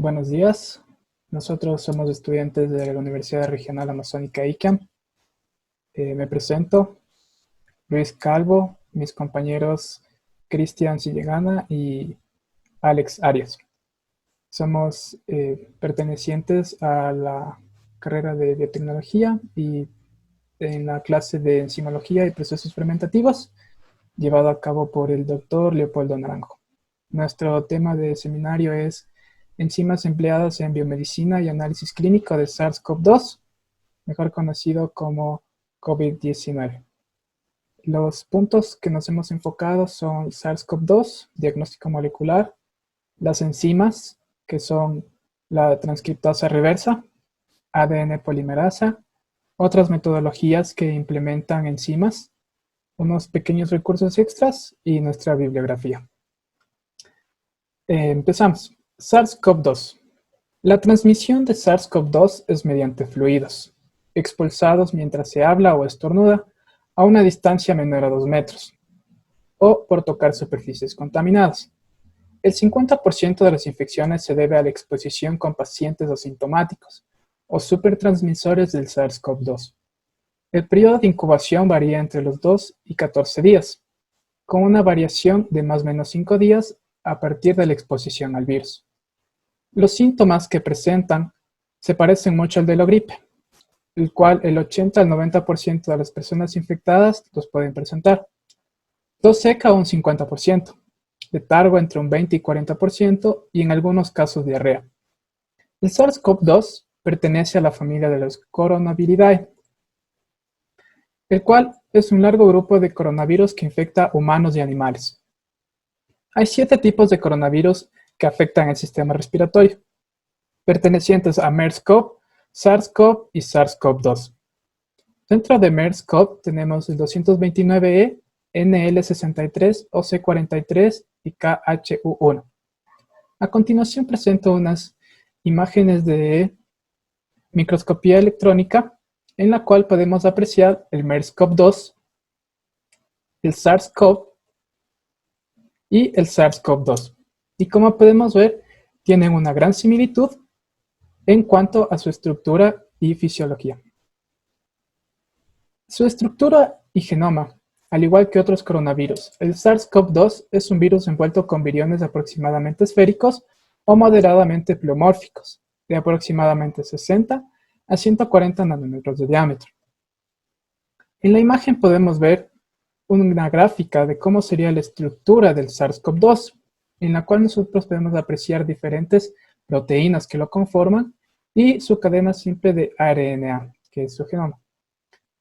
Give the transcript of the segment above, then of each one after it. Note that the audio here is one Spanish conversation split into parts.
Buenos días. Nosotros somos estudiantes de la Universidad Regional Amazónica ICAM. Me presento, Luis Calvo, mis compañeros Cristian Sillegana y Alex Arias. Somos pertenecientes a la carrera de biotecnología y en la clase de enzimología y procesos fermentativos, llevado a cabo por el doctor Leopoldo Naranjo. Nuestro tema de seminario es enzimas empleadas en biomedicina y análisis clínico de SARS-CoV-2, mejor conocido como COVID-19. Los puntos que nos hemos enfocado son SARS-CoV-2, diagnóstico molecular, las enzimas, que son la transcriptasa reversa, ADN polimerasa, otras metodologías que implementan enzimas, unos pequeños recursos extras y nuestra bibliografía. Empezamos. SARS-CoV-2. La transmisión de SARS-CoV-2 es mediante fluidos, expulsados mientras se habla o estornuda a una distancia menor a 2 metros, o por tocar superficies contaminadas. El 50% de las infecciones se debe a la exposición con pacientes asintomáticos o supertransmisores del SARS-CoV-2. El periodo de incubación varía entre los 2 y 14 días, con una variación de más o menos 5 días a partir de la exposición al virus. Los síntomas que presentan se parecen mucho al de la gripe, el cual el 80 al 90% de las personas infectadas los pueden presentar. Tos seca un 50%, letargo entre un 20 y 40% y en algunos casos diarrea. El SARS-CoV-2 pertenece a la familia de los Coronaviridae, el cual es un largo grupo de coronavirus que infecta humanos y animales. Hay 7 tipos de coronavirus que afectan el sistema respiratorio, pertenecientes a MERS-CoV, SARS-CoV y SARS-CoV-2. Dentro de MERS-CoV tenemos el 229E, NL63, OC43 y KHU1. A continuación presento unas imágenes de microscopía electrónica en la cual podemos apreciar el MERS-CoV-2, el SARS-CoV y el SARS-CoV-2. Y como podemos ver, tienen una gran similitud en cuanto a su estructura y fisiología. Su estructura y genoma, al igual que otros coronavirus, el SARS-CoV-2 es un virus envuelto con viriones aproximadamente esféricos o moderadamente pleomórficos, de aproximadamente 60 a 140 nanómetros de diámetro. En la imagen podemos ver una gráfica de cómo sería la estructura del SARS-CoV-2, en la cual nosotros podemos apreciar diferentes proteínas que lo conforman y su cadena simple de RNA, que es su genoma.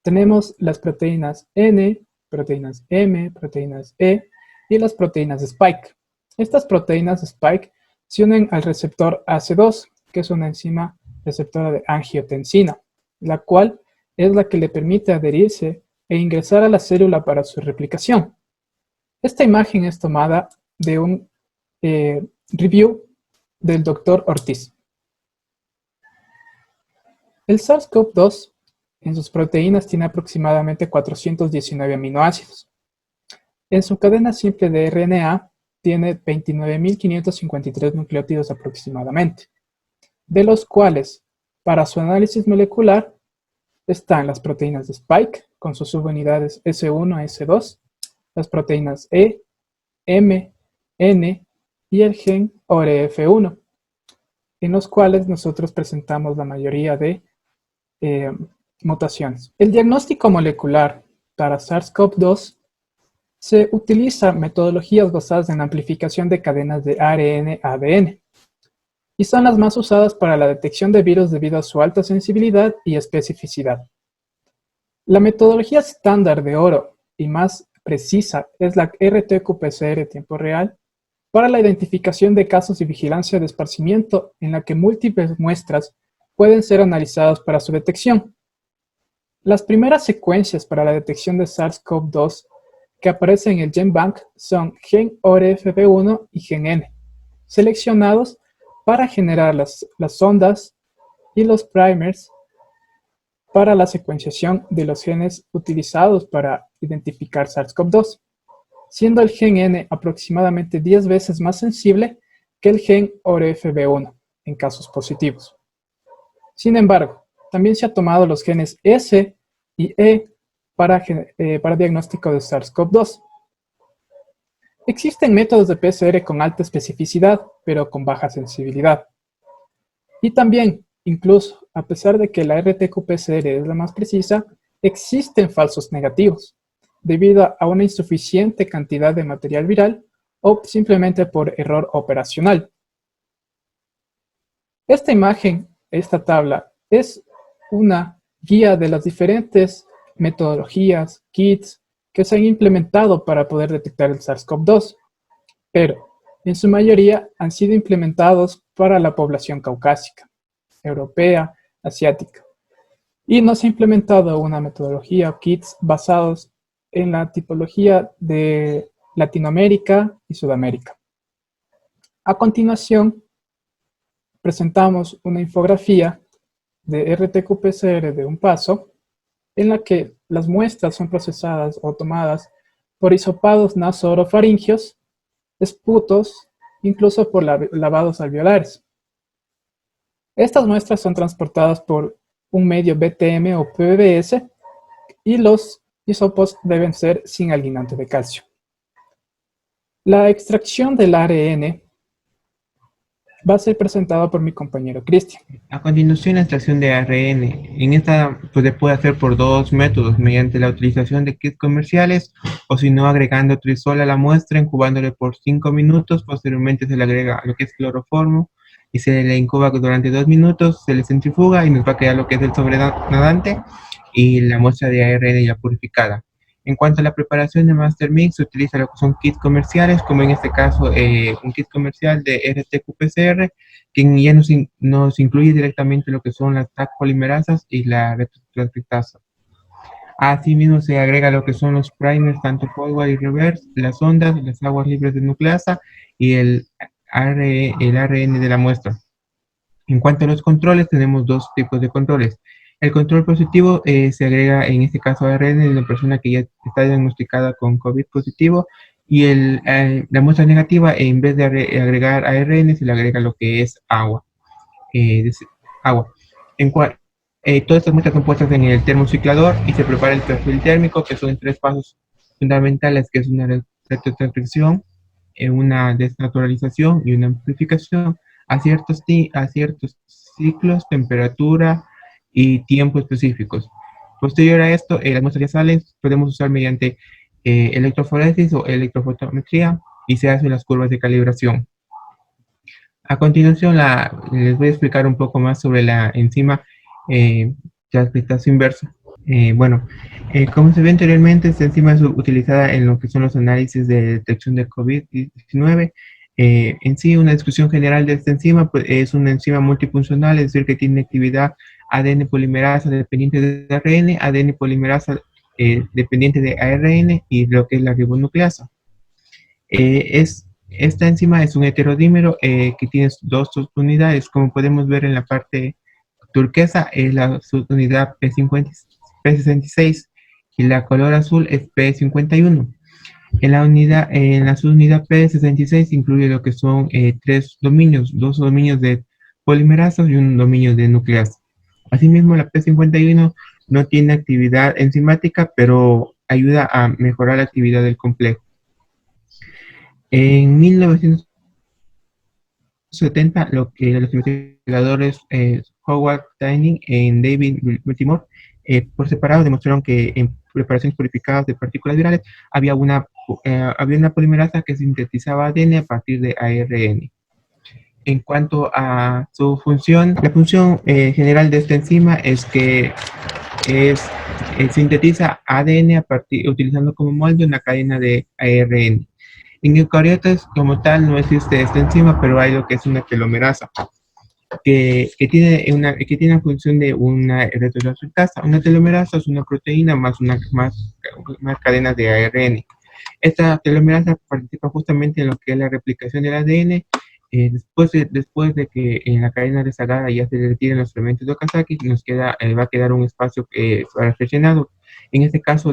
Tenemos las proteínas N, proteínas M, proteínas E y las proteínas Spike. Estas proteínas Spike se unen al receptor AC2, que es una enzima receptora de angiotensina, la cual es la que le permite adherirse e ingresar a la célula para su replicación. Esta imagen es tomada de un review del Dr. Ortiz. El SARS-CoV-2 en sus proteínas tiene aproximadamente 419 aminoácidos. En su cadena simple de RNA tiene 29.553 nucleótidos aproximadamente, de los cuales, para su análisis molecular, están las proteínas de Spike, con sus subunidades S1 y S2, las proteínas E, M, N y el gen ORF1, en los cuales nosotros presentamos la mayoría de mutaciones. El diagnóstico molecular para SARS-CoV-2 se utiliza metodologías basadas en la amplificación de cadenas de ARN-ADN y son las más usadas para la detección de virus debido a su alta sensibilidad y especificidad. La metodología estándar de oro y más precisa es la RT-qPCR tiempo real para la identificación de casos y vigilancia de esparcimiento en la que múltiples muestras pueden ser analizadas para su detección. Las primeras secuencias para la detección de SARS-CoV-2 que aparecen en el GenBank son gen ORF1 y gen N, seleccionados para generar las ondas y los primers para la secuenciación de los genes utilizados para identificar SARS-CoV-2, siendo el gen N aproximadamente 10 veces más sensible que el gen ORF1 en casos positivos. Sin embargo, también se ha tomado los genes S y E para diagnóstico de SARS-CoV-2. Existen métodos de PCR con alta especificidad, pero con baja sensibilidad. Y también, incluso, a pesar de que la RT-qPCR es la más precisa, existen falsos negativos, debido a una insuficiente cantidad de material viral o simplemente por error operacional. Esta imagen, esta tabla, es una guía de las diferentes metodologías, kits, que se han implementado para poder detectar el SARS-CoV-2, pero en su mayoría han sido implementados para la población caucásica, europea, asiática, y no se ha implementado una metodología o kits basados en la tipología de Latinoamérica y Sudamérica. A continuación, presentamos una infografía de RT-qPCR de un paso, en la que las muestras son procesadas o tomadas por hisopados nasoorofaringios, esputos, incluso por lavados alveolares. Estas muestras son transportadas por un medio BTM o PBS y los hisopos deben ser sin alginante de calcio. La extracción del ARN va a ser presentada por mi compañero Cristian. A continuación, la extracción de ARN. En esta pues, se puede hacer por dos métodos, mediante la utilización de kits comerciales o si no agregando trisol a la muestra, incubándole por 5 minutos, posteriormente se le agrega lo que es cloroformo y se le incuba durante 2 minutos, se le centrifuga y nos va a quedar lo que es el sobrenadante y la muestra de ARN ya purificada. En cuanto a la preparación de Master Mix, se utiliza lo que son kits comerciales, como en este caso un kit comercial de RT-qPCR, que ya nos incluye directamente lo que son las Taq polimerasas y la retrotranscriptasa. Asimismo, se agrega lo que son los primers, tanto forward y reverse, las ondas, las aguas libres de nucleasa y el ARN de la muestra. En cuanto a los controles, tenemos dos tipos de controles. El control positivo se agrega en este caso ARN de una persona que ya está diagnosticada con COVID positivo y la muestra negativa, en vez de agregar ARN, se le agrega lo que es agua. Agua. Todas estas muestras son puestas en el termociclador y se prepara el perfil térmico, que son 3 pasos fundamentales, que es una retrotranscripción, una desnaturalización y una amplificación a ciertos ciclos, temperatura y tiempo específicos. Posterior a esto, las muestras ya salen, podemos usar mediante electroforesis o electrofotometría y se hacen las curvas de calibración. A continuación, les voy a explicar un poco más sobre la enzima transcriptasa inversa. Como se ve anteriormente, esta enzima es utilizada en lo que son los análisis de detección de COVID-19. En sí, una discusión general de esta enzima pues, es una enzima multifuncional, es decir, que tiene actividad ADN polimerasa dependiente de ARN, ADN polimerasa dependiente de ARN y lo que es la ribonucleasa. Esta enzima es un heterodímero que tiene 2 subunidades, como podemos ver en la parte turquesa es la subunidad P66 y la color azul es P51. En la subunidad P66 incluye lo que son 3 dominios, 2 dominios de polimerasas y un dominio de nucleasa. Asimismo, la P51 no tiene actividad enzimática, pero ayuda a mejorar la actividad del complejo. En 1970, lo que los investigadores Howard Twining y David Baltimore por separado demostraron que en preparaciones purificadas de partículas virales había una polimerasa que sintetizaba ADN a partir de ARN. En cuanto a su función, la función general de esta enzima es que sintetiza ADN utilizando como molde una cadena de ARN. En eucariotas como tal no existe esta enzima, pero hay lo que es una telomerasa, que tiene una función de una retrotranscriptasa. Una telomerasa es una proteína más cadenas de ARN. Esta telomerasa participa justamente en lo que es la replicación del ADN. Después de que en la cadena rezagada ya se retiren los fragmentos de Okazaki, va a quedar un espacio para rellenado. En este caso,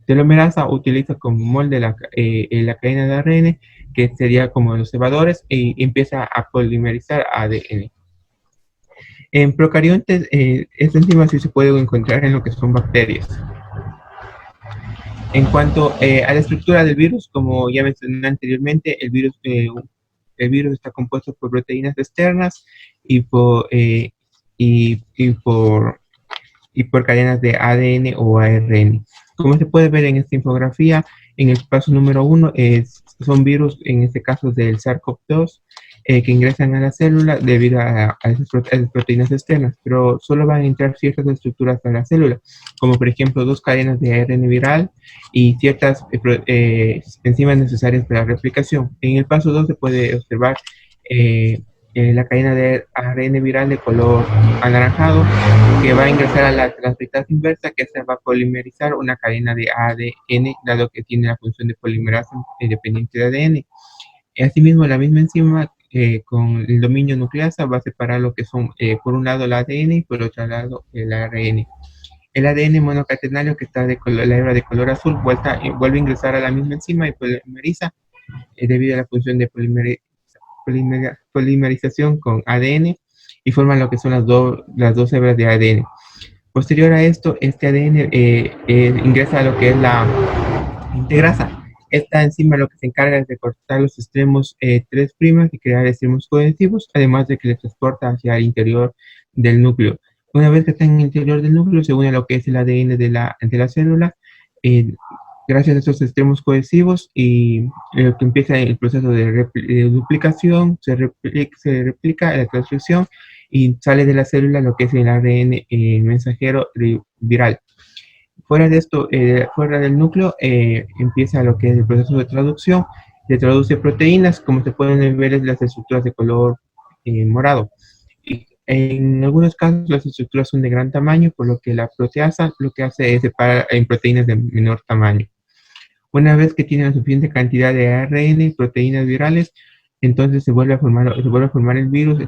Telomerasa utiliza como molde la cadena de ARN, que sería como los cebadores, y empieza a polimerizar ADN. En procariontes, esta enzima sí se puede encontrar en lo que son bacterias. En cuanto a la estructura del virus, como ya mencioné anteriormente, el virus está compuesto por proteínas externas y por y por cadenas de ADN o ARN. Como se puede ver en esta infografía, en el paso número 1 son virus, en este caso del SARS-CoV-2, que ingresan a la célula debido a esas proteínas externas, pero solo van a entrar ciertas estructuras a la célula, como por ejemplo 2 cadenas de ARN viral y ciertas enzimas necesarias para la replicación. En el paso 2 se puede observar la cadena de ARN viral de color anaranjado que va a ingresar a la transcriptasa inversa, que se va a polimerizar una cadena de ADN, dado que tiene la función de polimerasa dependiente de ADN. Asimismo, la misma enzima con el dominio nucleasa va a separar lo que son, por un lado, el ADN y por otro lado, el ARN. El ADN monocatenario que está la hebra de color azul vuelve a ingresar a la misma enzima y polimeriza debido a la función de polimerización con ADN y forman lo que son las dos hebras de ADN. Posterior a esto, este ADN ingresa a lo que es la integrasa. Esta enzima lo que se encarga es de cortar los extremos 3' y crear extremos cohesivos, además de que le transporta hacia el interior del núcleo. Una vez que está en el interior del núcleo, se une a lo que es el ADN de la célula, gracias a estos extremos cohesivos, y que empieza el proceso de duplicación, se replica la transcripción y sale de la célula lo que es el ADN mensajero viral. Fuera de esto, fuera del núcleo, empieza lo que es el proceso de traducción. Se traduce proteínas, como se pueden ver en las estructuras de color morado. Y en algunos casos las estructuras son de gran tamaño, por lo que la proteasa lo que hace es separar en proteínas de menor tamaño. Una vez que tiene la suficiente cantidad de ARN, proteínas virales, entonces se vuelve a formar el virus,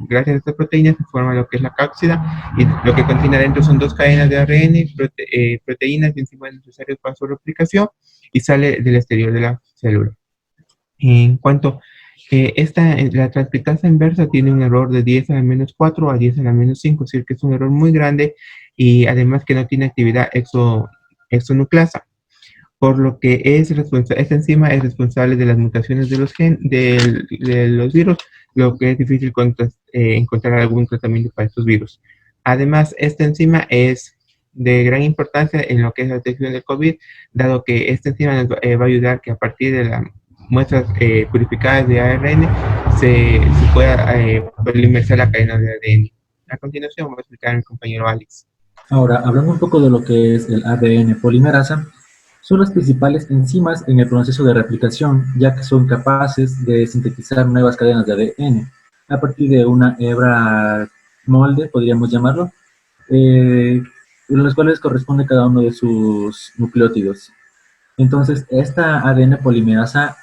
gracias a estas proteínas se forma lo que es la cápsida, y lo que contiene adentro son 2 cadenas de ARN, proteínas y enzimas necesarios para su replicación, y sale del exterior de la célula. En cuanto la transcriptasa inversa tiene un error de 10 a la menos 4 a 10 a la menos 5, es decir, que es un error muy grande, y además que no tiene actividad exonucleasa, por lo que esta enzima es responsable de las mutaciones de los virus, lo que es difícil encontrar algún tratamiento para estos virus. Además, esta enzima es de gran importancia en lo que es la detección del COVID, dado que esta enzima nos va a ayudar que a partir de las muestras purificadas de ARN se pueda polimerizar la cadena de ADN. A continuación, voy a explicar a mi compañero Alex. Ahora, hablando un poco de lo que es el ADN polimerasa, son las principales enzimas en el proceso de replicación, ya que son capaces de sintetizar nuevas cadenas de ADN a partir de una hebra molde, podríamos llamarlo, en los cuales corresponde cada uno de sus nucleótidos. Entonces, esta ADN polimerasa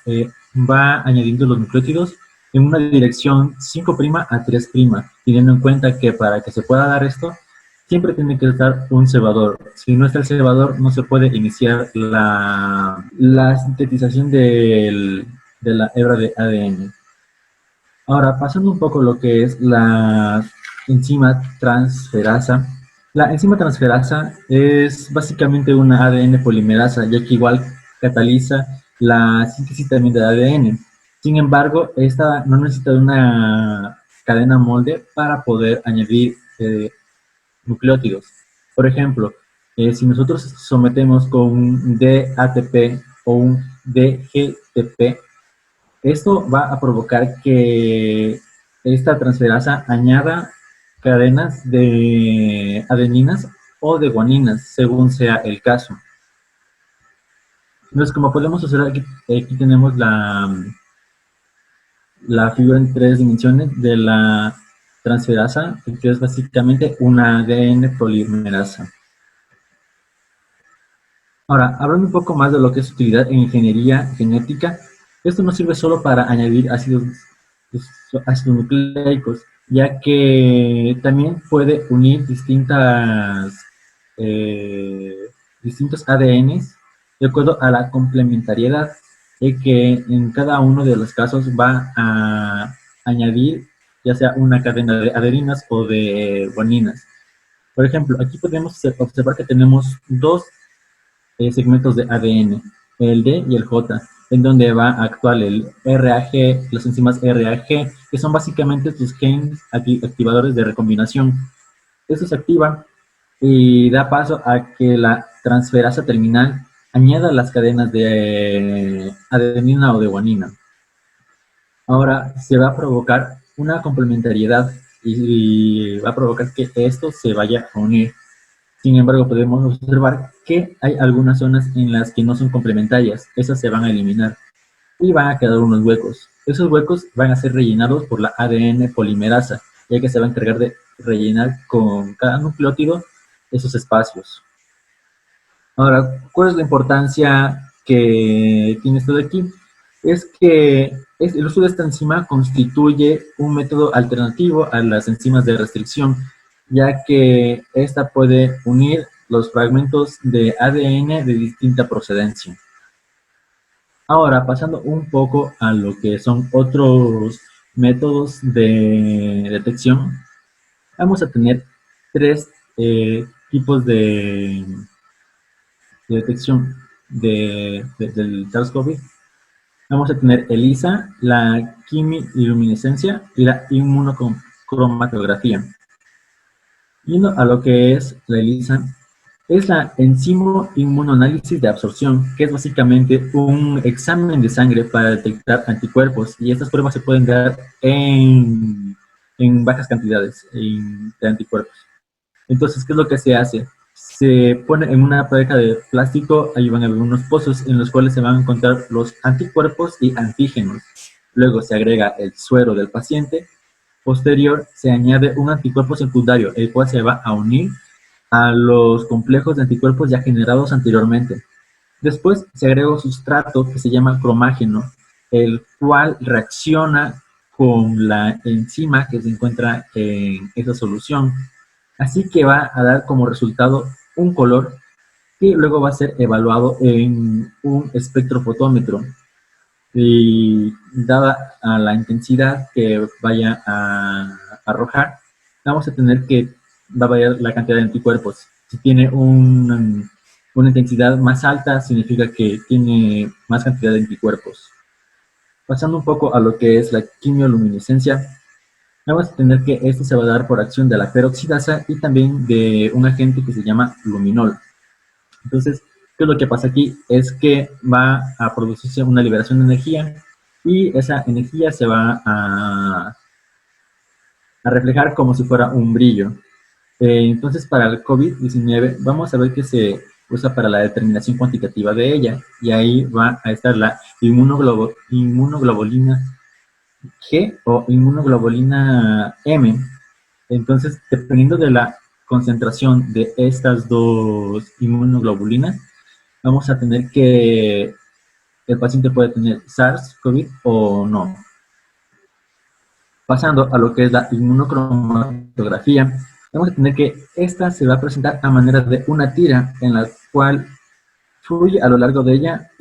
va añadiendo los nucleótidos en una dirección 5' a 3', teniendo en cuenta que para que se pueda dar esto, siempre tiene que estar un cebador. Si no está el cebador, no se puede iniciar la sintetización de la hebra de ADN. Ahora, pasando un poco lo que es la enzima transferasa. La enzima transferasa es básicamente una ADN polimerasa, ya que igual cataliza la síntesis también de ADN. Sin embargo, esta no necesita de una cadena molde para poder añadir nucleótidos. Por ejemplo, si nosotros sometemos con un DATP o un DGTP, esto va a provocar que esta transferasa añada cadenas de adeninas o de guaninas, según sea el caso. Entonces, como podemos observar, aquí tenemos la figura en 3 dimensiones de la transferasa, que es básicamente una ADN polimerasa. Ahora, hablando un poco más de lo que es su utilidad en ingeniería genética, esto no sirve solo para añadir ácidos nucleicos, ya que también puede unir distintos ADNs de acuerdo a la complementariedad, que en cada uno de los casos va a añadir ya sea una cadena de aderinas o de guaninas. Por ejemplo, aquí podemos observar que tenemos dos segmentos de ADN, el D y el J, en donde va a actuar el RAG, las enzimas RAG, que son básicamente tus genes activadores de recombinación. Eso se activa y da paso a que la transferasa terminal añada las cadenas de adenina o de guanina. Ahora se va a provocar una complementariedad y va a provocar que esto se vaya a unir. Sin embargo, podemos observar que hay algunas zonas en las que no son complementarias. Esas se van a eliminar y van a quedar unos huecos. Esos huecos van a ser rellenados por la ADN polimerasa, ya que se va a encargar de rellenar con cada nucleótido esos espacios. Ahora, ¿cuál es la importancia que tiene esto de aquí? Es que el uso de esta enzima constituye un método alternativo a las enzimas de restricción, ya que esta puede unir los fragmentos de ADN de distinta procedencia. Ahora, pasando un poco a lo que son otros métodos de detección, vamos a tener tres tipos de detección del SARS-CoV. Vamos a tener ELISA, la quimiluminescencia y la inmunocromatografía. Yendo a lo que es la ELISA, es la enzimo inmunoanálisis de absorción, que es básicamente un examen de sangre para detectar anticuerpos, y estas pruebas se pueden dar en bajas cantidades de anticuerpos. Entonces, ¿qué es lo que se hace? Se pone en una pareja de plástico, ahí van a haber unos pozos en los cuales se van a encontrar los anticuerpos y antígenos. Luego se agrega el suero del paciente. Posterior, se añade un anticuerpo secundario, el cual se va a unir a los complejos de anticuerpos ya generados anteriormente. Después se agrega un sustrato que se llama cromágeno, el cual reacciona con la enzima que se encuentra en esa solución. Así que va a dar como resultado un color que luego va a ser evaluado en un espectrofotómetro. Y dada a la intensidad que vaya a arrojar, vamos a tener que va a variar la cantidad de anticuerpos. Si tiene una intensidad más alta, significa que tiene más cantidad de anticuerpos. Pasando un poco a lo que es la quimioluminescencia, vamos a tener que esto se va a dar por acción de la peroxidasa y también de un agente que se llama luminol. Entonces, ¿qué es lo que pasa aquí? Es que va a producirse una liberación de energía y esa energía se va a reflejar como si fuera un brillo. Entonces, para el COVID-19 vamos a ver que se usa para la determinación cuantitativa de ella, y ahí va a estar la inmunoglobulina G o inmunoglobulina M. Entonces, dependiendo de la concentración de estas dos inmunoglobulinas, vamos a tener que el paciente puede tener SARS-CoV o no. Pasando a lo que es la inmunocromatografía, vamos a tener que esta se va a presentar a manera de una tira en la cual fluye a lo largo de ella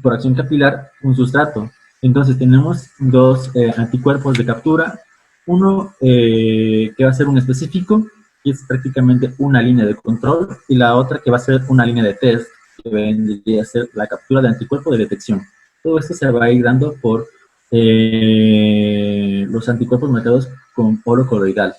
por acción capilar un sustrato. Entonces tenemos dos anticuerpos de captura, uno que va a ser un específico, que es prácticamente una línea de control, y la otra que va a ser una línea de test, que vendría a ser la captura de anticuerpo de detección. Todo esto se va a ir dando por los anticuerpos marcados con oro coloidal.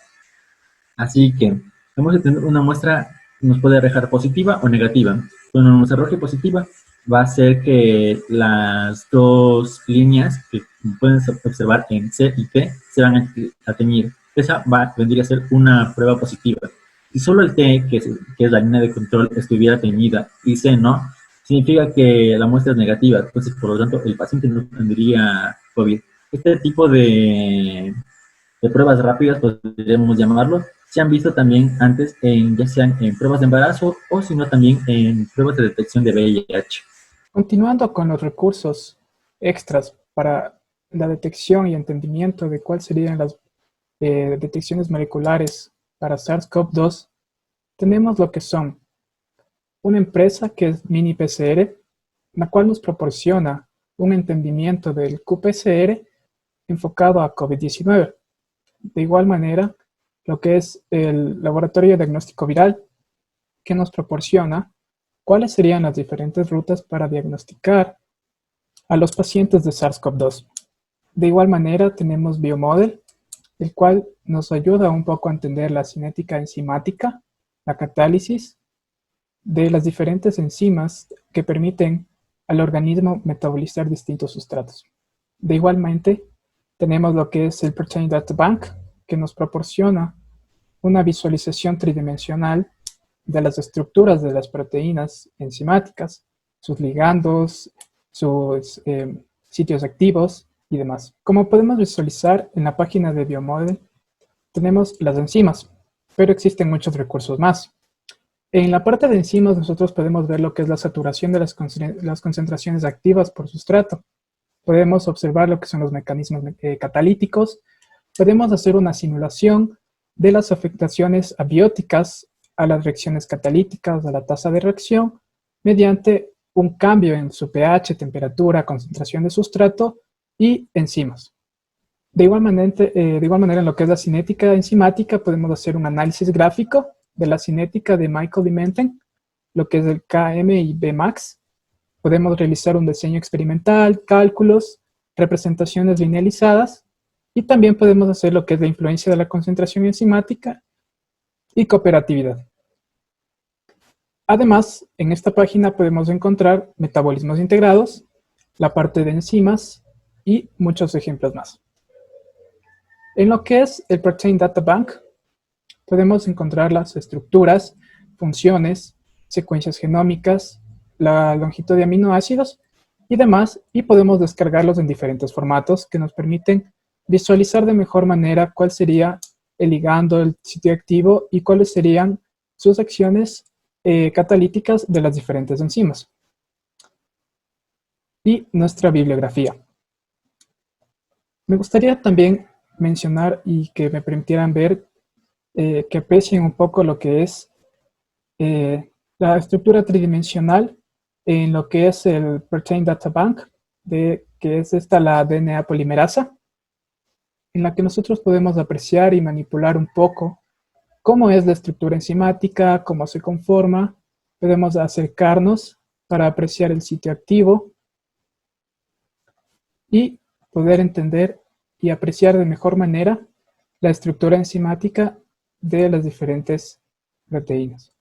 Así que vamos a tener una muestra, nos puede arrojar positiva o negativa. Cuando nos arroje positiva, va a ser que las dos líneas que pueden observar en C y T se van a teñir. Esa vendría a ser una prueba positiva. Si solo el T, que es la línea de control, estuviera teñida y C no, significa que la muestra es negativa. Entonces, por lo tanto, el paciente no tendría COVID. Este tipo de pruebas rápidas, podríamos llamarlo, se han visto también antes, ya sean en pruebas de embarazo o si no también en pruebas de detección de VIH. Continuando con los recursos extras para la detección y entendimiento de cuáles serían las detecciones moleculares para SARS-CoV-2, tenemos lo que son una empresa que es MiniPCR, la cual nos proporciona un entendimiento del qPCR enfocado a COVID-19. De igual manera, lo que es el laboratorio de diagnóstico viral, que nos proporciona cuáles serían las diferentes rutas para diagnosticar a los pacientes de SARS-CoV-2. De igual manera, tenemos Biomodel, el cual nos ayuda un poco a entender la cinética enzimática, la catálisis de las diferentes enzimas que permiten al organismo metabolizar distintos sustratos. De igualmente, tenemos lo que es el Protein Data Bank, que nos proporciona una visualización tridimensional de las estructuras de las proteínas enzimáticas, sus ligandos, sus sitios activos y demás. Como podemos visualizar en la página de Biomodel, tenemos las enzimas, pero existen muchos recursos más. En la parte de enzimas nosotros podemos ver lo que es la saturación de las concentraciones activas por sustrato. Podemos observar lo que son los mecanismos catalíticos. Podemos hacer una simulación de las afectaciones abióticas a las reacciones catalíticas, a la tasa de reacción, mediante un cambio en su pH, temperatura, concentración de sustrato y enzimas. De igual manera, en lo que es la cinética enzimática, podemos hacer un análisis gráfico de la cinética de Michael y Menten, lo que es el Km y Bmax. Podemos realizar un diseño experimental, cálculos, representaciones linealizadas, y también podemos hacer lo que es la influencia de la concentración enzimática y cooperatividad. Además, en esta página podemos encontrar metabolismos integrados, la parte de enzimas y muchos ejemplos más. En lo que es el Protein Data Bank, podemos encontrar las estructuras, funciones, secuencias genómicas, la longitud de aminoácidos y demás, y podemos descargarlos en diferentes formatos que nos permiten visualizar de mejor manera cuál sería el ligando, el sitio activo y cuáles serían sus acciones catalíticas de las diferentes enzimas. Y nuestra bibliografía. Me gustaría también mencionar y que me permitieran ver, que aprecien un poco lo que es la estructura tridimensional en lo que es el Protein Data Bank, que es la DNA polimerasa, en la que nosotros podemos apreciar y manipular un poco cómo es la estructura enzimática, cómo se conforma. Podemos acercarnos para apreciar el sitio activo y poder entender y apreciar de mejor manera la estructura enzimática de las diferentes proteínas.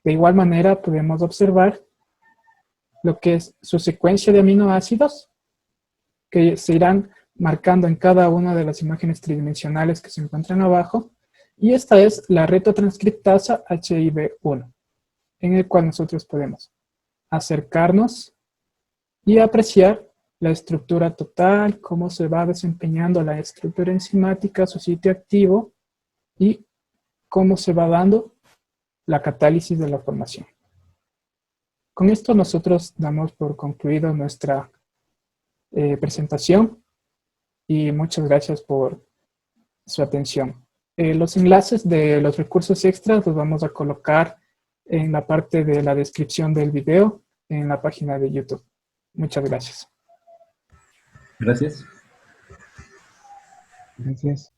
De igual manera podemos observar lo que es su secuencia de aminoácidos, que se irán marcando en cada una de las imágenes tridimensionales que se encuentran abajo, y esta es la retotranscriptasa HIV1, en el cual nosotros podemos acercarnos y apreciar la estructura total, cómo se va desempeñando la estructura enzimática, su sitio activo, y cómo se va dando la catálisis de la formación. Con esto nosotros damos por concluido nuestra presentación y muchas gracias por su atención. Los enlaces de los recursos extras los vamos a colocar en la parte de la descripción del video en la página de YouTube. Muchas gracias. Gracias. Gracias.